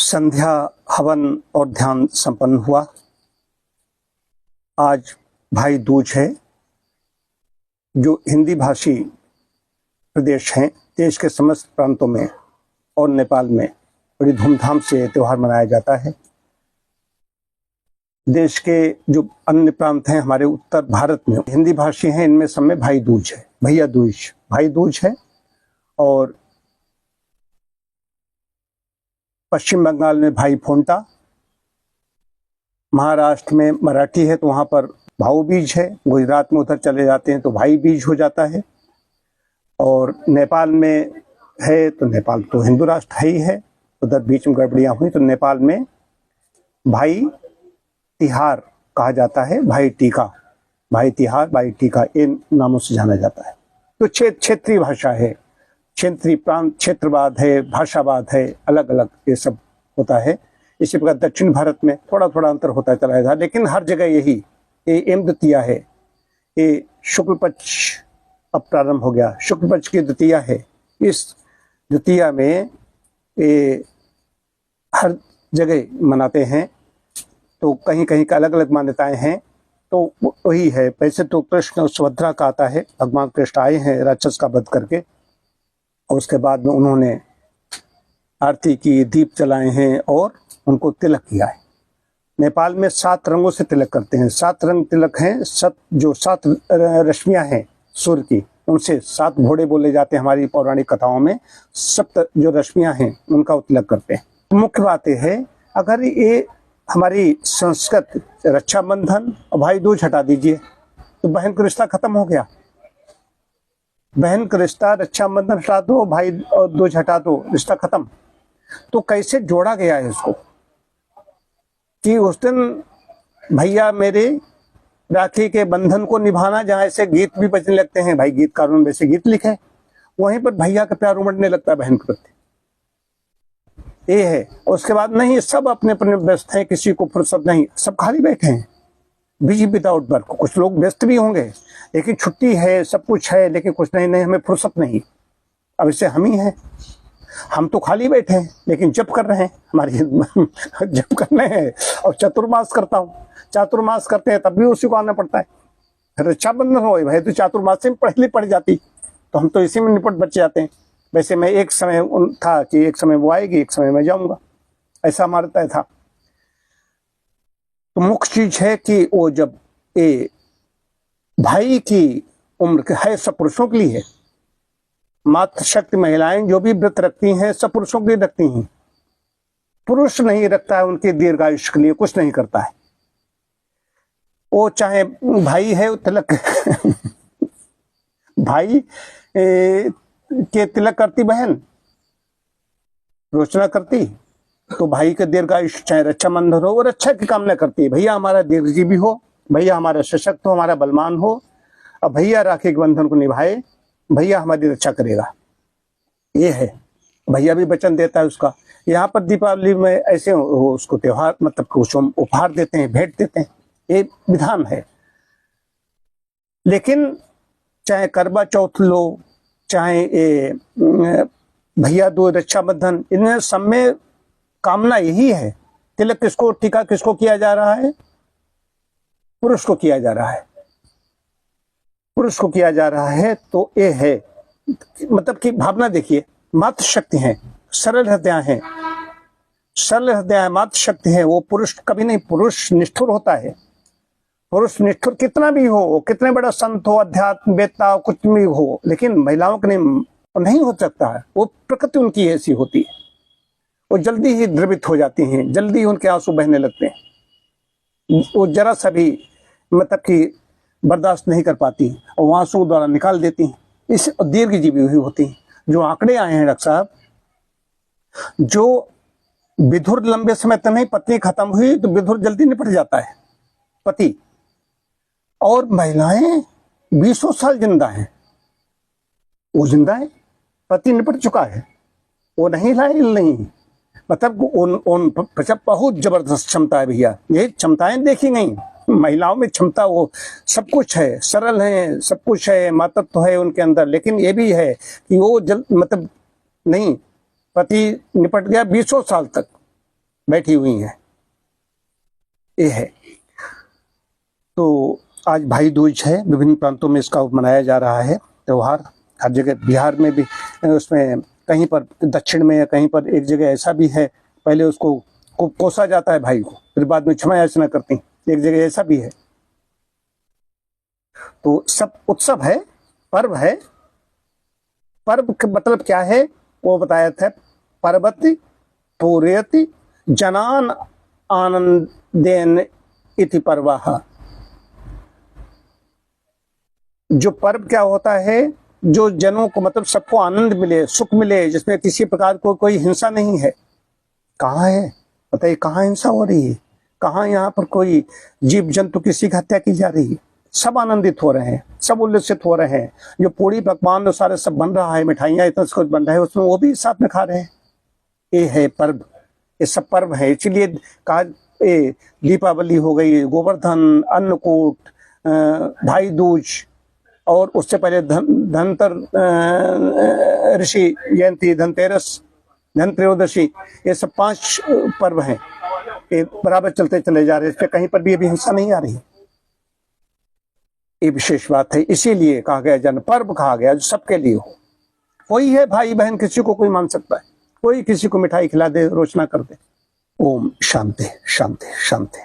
संध्या हवन और ध्यान संपन्न हुआ। आज भाई दूज है। जो हिंदी भाषी प्रदेश हैं, देश के समस्त प्रांतों में और नेपाल में बड़ी धूमधाम से त्यौहार मनाया जाता है। देश के जो अन्य प्रांत हैं, हमारे उत्तर भारत में हिंदी भाषी हैं, इनमें सब में भाई दूज है, भैया दूज, भाई दूज है। और पश्चिम बंगाल में भाई फोंटा, महाराष्ट्र में मराठी है तो वहाँ पर भाऊ बीज है, गुजरात में उधर चले जाते हैं तो भाई बीज हो जाता है। और नेपाल में है तो नेपाल तो हिंदू राष्ट्र है ही है, उधर बीच में गड़बड़ियाँ हुई तो नेपाल में भाई तिहार कहा जाता है, भाई टीका, भाई तिहार, भाई टीका, इन नामों से जाना जाता है। तो क्षेत्रीय भाषा है, क्षेत्रीय प्रांत, क्षेत्रवाद है, भाषावाद है, अलग अलग ये सब होता है। इसी प्रकार दक्षिण भारत में थोड़ा थोड़ा अंतर होता चला जाता है, लेकिन हर जगह यही ये एम द्वितीया है। ये शुक्ल पक्ष अब प्रारंभ हो गया, शुक्ल पक्ष की द्वितीया है। इस द्वितीया में ये हर जगह मनाते हैं, तो कहीं कहीं का अलग अलग मान्यताएं हैं। तो वही है, वैसे तो कृष्ण और सुभद्रा का आता है, भगवान कृष्ण आए हैं राक्षस का वध करके, और उसके बाद में उन्होंने आरती की, दीप जलाए हैं और उनको तिलक किया है। नेपाल में 7 रंगों से तिलक करते हैं, 7 रंग तिलक हैं। जो 7 रश्मियां हैं सूर्य की, उनसे 7 घोड़े बोले जाते हैं हमारी पौराणिक कथाओं में। 7 जो रश्मियां हैं उनका तिलक करते हैं। मुख्य बात यह है, अगर ये हमारी संस्कृत रक्षाबंधन और भाई दूज हटा दीजिए तो बहन का रिश्ता खत्म हो गया। बहन का रिश्ता, रक्षाबंधन हटा दो, भाई और दूज हटा दो, रिश्ता खत्म। तो कैसे जोड़ा गया है इसको कि उस दिन भैया मेरे राखी के बंधन को निभाना, जहाँ ऐसे गीत भी बजने लगते हैं, भाई गीतकारों ने वैसे गीत लिखे, वहीं पर भैया का प्यार उमड़ने लगता है बहन के प्रति। ये है। उसके बाद नहीं, सब अपने अपने व्यस्त हैं, किसी को फुर्सत नहीं, सब खाली बैठे हैं, बिजी विदाउट वर्क। कुछ लोग व्यस्त भी होंगे, लेकिन छुट्टी है, सब कुछ है, लेकिन कुछ नहीं, हमें फुर्सत नहीं। अब इससे हम ही हैं, हम तो खाली बैठे हैं लेकिन जप कर रहे हैं, हमारी जप कर रहे हैं। और चतुर्मास करता हूँ, चातुर्मास करते हैं तब भी उसी को आना पड़ता है। रक्षाबंधन हो भाई तो चातुर्मास से पहले पड़ जाती, तो हम तो इसी में निपट बच जाते हैं। वैसे मैं एक समय था कि एक समय वो आएगी, एक समय मैं जाऊंगा, ऐसा हमारा तय था। तो मुख्य चीज है कि वो जब ये भाई की उम्र है, सब पुरुषों के लिए है। मातृशक्ति महिलाएं जो भी व्रत रखती हैं सब पुरुषों के लिए रखती हैं। पुरुष नहीं रखता है, उनके दीर्घायुष्य के लिए कुछ नहीं करता है। वो चाहे भाई है वो तिलक भाई के तिलक करती बहन, रोचना करती, तो भाई के दीर्घायुष्य, चाहे रक्षाबंधन हो, वो रक्षा की कामना करती है, भैया हमारा दीर्घजीवी हो, भैया हमारा सशक्त हो, हमारा बलवान हो, और भैया राखी के बंधन को निभाए, भैया हमारी रक्षा करेगा। ये है, भैया भी वचन देता है उसका। यहाँ पर दीपावली में ऐसे उसको त्योहार मतलब कुछ उपहार देते हैं, भेंट देते हैं, ये विधान है। लेकिन चाहे करवा चौथ लो, चाहे ये भैया दूज, रक्षाबंधन, इनमें सब में कामना यही है। तिलक किसको, टीका किसको किया जा रहा है? पुरुष को किया जा रहा है, पुरुष को किया जा रहा है। तो ये है, मतलब कि भावना देखिए, मातृशक्ति है, सरल हृदय है, सरल हृदय मातृशक्ति है। वो पुरुष कभी नहीं, पुरुष निष्ठुर होता है। पुरुष निष्ठुर कितना भी हो, कितने बड़ा संत हो, अध्यात्म वेत्ता कुछ भी हो, लेकिन महिलाओं के नहीं हो सकता है। वो प्रकृति उनकी ऐसी होती है, वो जल्दी ही द्रवित हो जाती हैं, जल्दी उनके आंसू बहने लगते हैं, वो जरा सा भी मतलब कि बर्दाश्त नहीं कर पाती और वो आंसू द्वारा निकाल देती हैं। इस दीर्घजीवी हुई होती हैं। जो आंकड़े आए हैं डॉक्टर साहब, जो विधुर लंबे समय तक नहीं, पत्नी खत्म हुई तो विधुर जल्दी निपट जाता है पति, और महिलाएं 20 साल जिंदा हैं, वो जिंदा है, पति निपट चुका है, वो नहीं नहीं, मतलब उन बहुत जबरदस्त क्षमता है भैया। ये क्षमताएं देखी गई महिलाओं में, क्षमता वो सब कुछ है, सरल है, सब कुछ है, मातृत्व है उनके अंदर। लेकिन ये भी है कि वो मतलब नहीं, पति निपट गया 20 साल तक, बैठी हुई हैं, ये है। तो आज भाई दूज है, विभिन्न प्रांतों में इसका मनाया जा रहा है त्यौहार। हर जगह, बिहार में भी उसमें कहीं पर दक्षिण में या कहीं पर एक जगह ऐसा भी है, पहले उसको कोसा जाता है भाई को, फिर बाद में क्षमा याचना करती, एक जगह ऐसा भी है। तो सब उत्सव है, पर्व है। पर्व का मतलब क्या है वो बताया था, पर्वति पूरयति जनान आनंदेन इति पर्वः। जो पर्व क्या होता है, जो जनों को मतलब सबको आनंद मिले, सुख मिले, जिसमें किसी प्रकार को कोई हिंसा नहीं है। कहाँ है बताइए, कहाँ हिंसा हो रही है, कहाँ यहाँ पर कोई जीव जंतु किसी की हत्या की जा रही है। सब आनंदित हो रहे हैं, सब उल्लसित हो रहे हैं। जो पूरी पकवान सारे सब बन रहा है, मिठाइयाँ इतना कुछ बन रहा है, उसमें वो भी साथ में खा रहे हैं। ये है पर्व, ये सब पर्व है। इसलिए कहा दीपावली हो गई, गोवर्धन, अन्नकूट, भाई दूज, और उससे पहले धनतर ऋषि जयंती, धनतेरस, धन त्रयोदशी, ये सब 5 पर्व हैं, ये बराबर चलते चले जा रहे हैं। इस पे कहीं पर भी अभी हिंसा नहीं आ रही, ये विशेष बात है। इसीलिए कहा गया जन पर्व कहा गया, जो सबके लिए हो। कोई है भाई बहन, किसी को कोई मान सकता है, कोई किसी को मिठाई खिला दे, रोचना कर दे। ओम शांति शांति शांति।